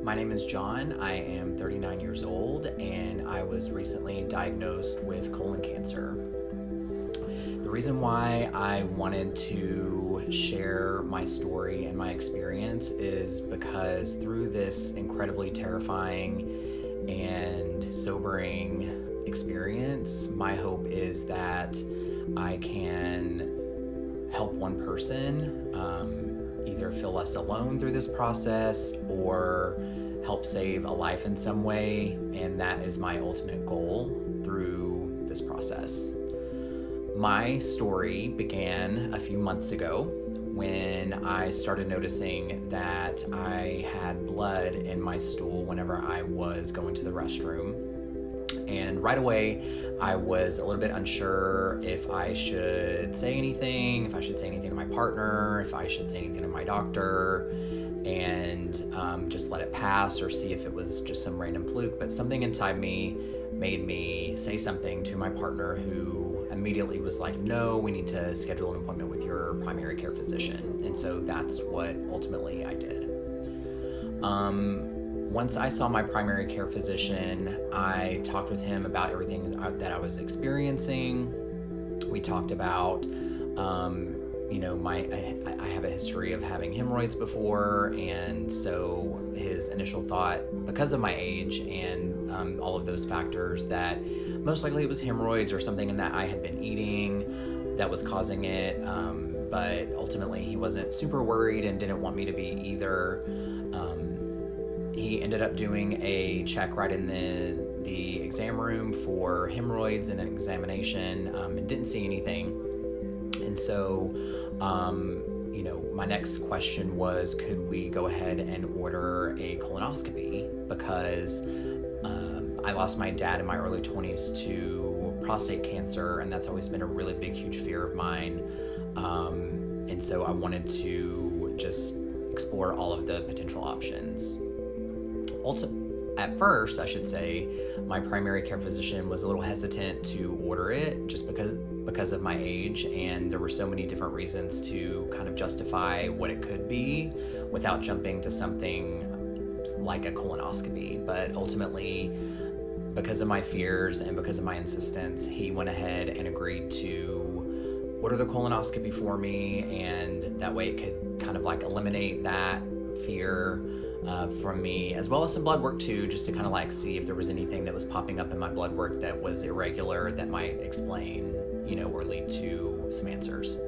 My name is John. I am 39 years old and I was recently diagnosed with colon cancer. The reason why I wanted to share my story and my experience is because through this incredibly terrifying and sobering experience, my hope is that I can help one person either feel less alone through this process or help save a life in some way, and that is my ultimate goal through this process. My story began a few months ago when I started noticing that I had blood in my stool whenever I was going to the restroom. And right away, I was a little bit unsure if I should say anything, if I should say anything to my partner, if I should say anything to my doctor, and just let it pass or see if it was just some random fluke. But something inside me made me say something to my partner, who immediately was like, no, we need to schedule an appointment with your primary care physician. And so that's what ultimately I did. Once I saw my primary care physician, I talked with him about everything that I was experiencing. We talked about, I have a history of having hemorrhoids before, and so his initial thought, because of my age and all of those factors, that most likely it was hemorrhoids or something that I had been eating that was causing it, but ultimately he wasn't super worried and didn't want me to be either. He ended up doing a check right in the exam room for hemorrhoids and an examination, and didn't see anything. And so, my next question was, could we go ahead and order a colonoscopy? Because I lost my dad in my early 20s to prostate cancer, and that's always been a really big, huge fear of mine. And so I wanted to just explore all of the potential options. At first, I should say, my primary care physician was a little hesitant to order it just because of my age, and there were so many different reasons to kind of justify what it could be without jumping to something like a colonoscopy. But ultimately, because of my fears and because of my insistence, he went ahead and agreed to order the colonoscopy for me, and that way it could kind of like eliminate that fear from me, as well as some blood work too, just to kind of like see if there was anything that was popping up in my blood work that was irregular that might explain, or lead to some answers.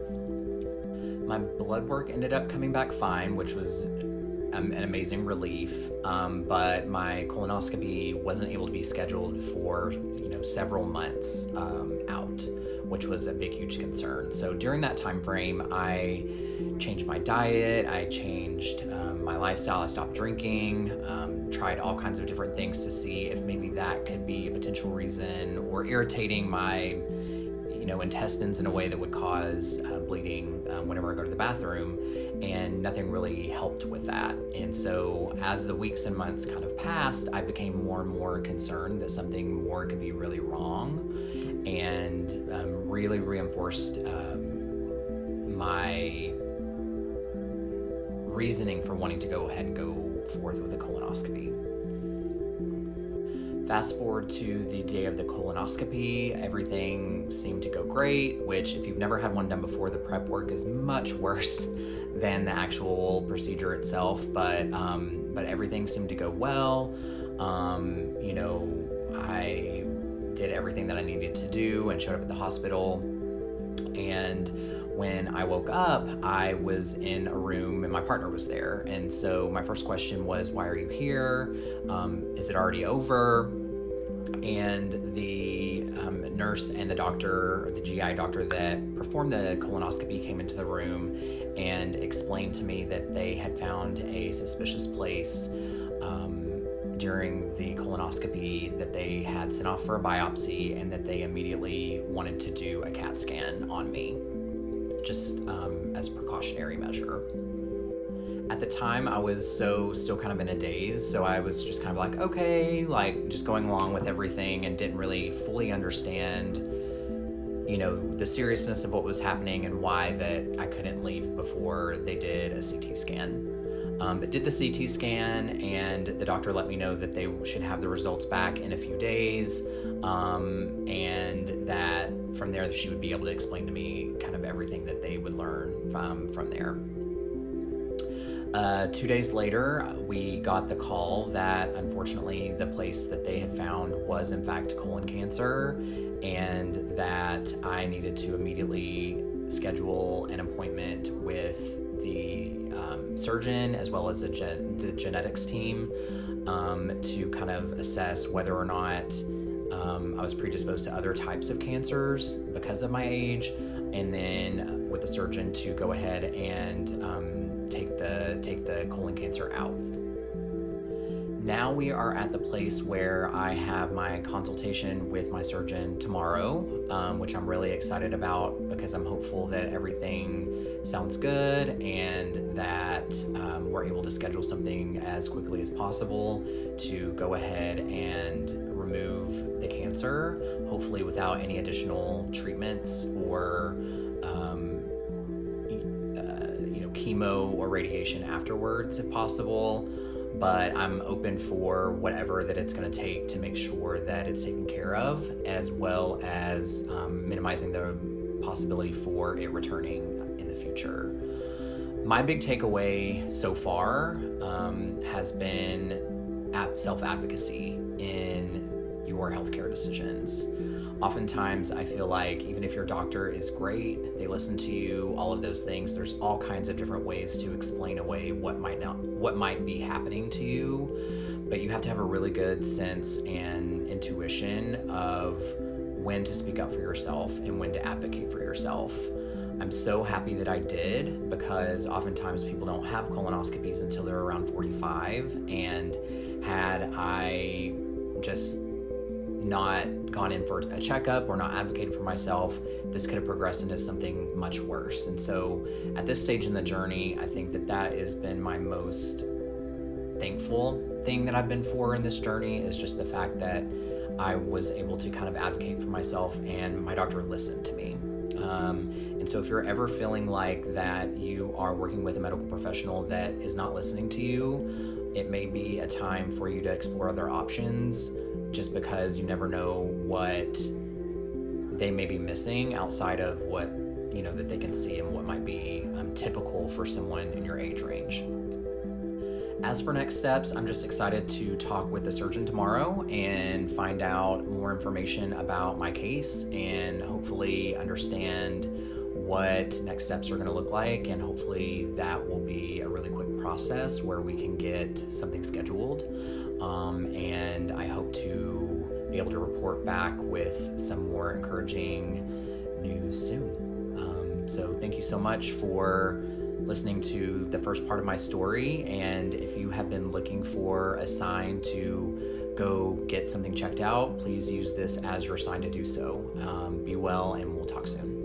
My blood work ended up coming back fine, which was an amazing relief, but my colonoscopy wasn't able to be scheduled for several months out, which was a big, huge concern. So during that time frame, I changed my diet, I changed my lifestyle, I stopped drinking, tried all kinds of different things to see if maybe that could be a potential reason, or irritating my intestines in a way that would cause bleeding whenever I go to the bathroom, and nothing really helped with that. And so as the weeks and months kind of passed, I became more and more concerned that something more could be really wrong, and really reinforced my reasoning for wanting to go ahead and go forth with a colonoscopy. Fast forward to the day of the colonoscopy, everything seemed to go great, which if you've never had one done before, the prep work is much worse than the actual procedure itself, but everything seemed to go well. I did everything that I needed to do and showed up at the hospital, and when I woke up, I was in a room and my partner was there. And so my first question was, why are you here? Is it already over? And the nurse and the doctor, the GI doctor that performed the colonoscopy, came into the room and explained to me that they had found a suspicious place during the colonoscopy that they had sent off for a biopsy, and that they immediately wanted to do a CAT scan on me, just as a precautionary measure. At the time, I was still kind of in a daze, so I was just kind of like, okay, like just going along with everything, and didn't really fully understand, the seriousness of what was happening and why that I couldn't leave before they did a CT scan. but did the CT scan, and the doctor let me know that they should have the results back in a few days, and that from there she would be able to explain to me kind of everything that they would learn from there. 2 days later, we got the call that unfortunately the place that they had found was in fact colon cancer, and that I needed to immediately schedule an appointment with the surgeon as well as the genetics team to kind of assess whether or not I was predisposed to other types of cancers because of my age, and then with the surgeon to go ahead and take the colon cancer out. Now we are at the place where I have my consultation with my surgeon tomorrow, which I'm really excited about because I'm hopeful that everything sounds good and that we're able to schedule something as quickly as possible to go ahead and remove the cancer, hopefully without any additional treatments or chemo or radiation afterwards if possible. But I'm open for whatever that it's going to take to make sure that it's taken care of, as well as minimizing the possibility for it returning in the future. My big takeaway so far has been self-advocacy in your healthcare decisions. Oftentimes, I feel like even if your doctor is great, they listen to you, all of those things, there's all kinds of different ways to explain away what might be happening to you. But you have to have a really good sense and intuition of when to speak up for yourself and when to advocate for yourself. I'm so happy that I did, because oftentimes people don't have colonoscopies until they're around 45, and had I just not gone in for a checkup or not advocated for myself, this could have progressed into something much worse. And so at this stage in the journey, I think that has been my most thankful thing that I've been for in this journey, is just the fact that I was able to kind of advocate for myself and my doctor listened to me. And so if you're ever feeling like that you are working with a medical professional that is not listening to you, it may be a time for you to explore other options, just because you never know what they may be missing outside of what, that they can see and what might be typical for someone in your age range. As for next steps, I'm just excited to talk with the surgeon tomorrow and find out more information about my case and hopefully understand what next steps are going to look like, and hopefully that will be a really quick process where we can get something scheduled, and I hope to be able to report back with some more encouraging news soon. So thank you so much for listening to the first part of my story, and if you have been looking for a sign to go get something checked out, please use this as your sign to do so. Be well, and we'll talk soon.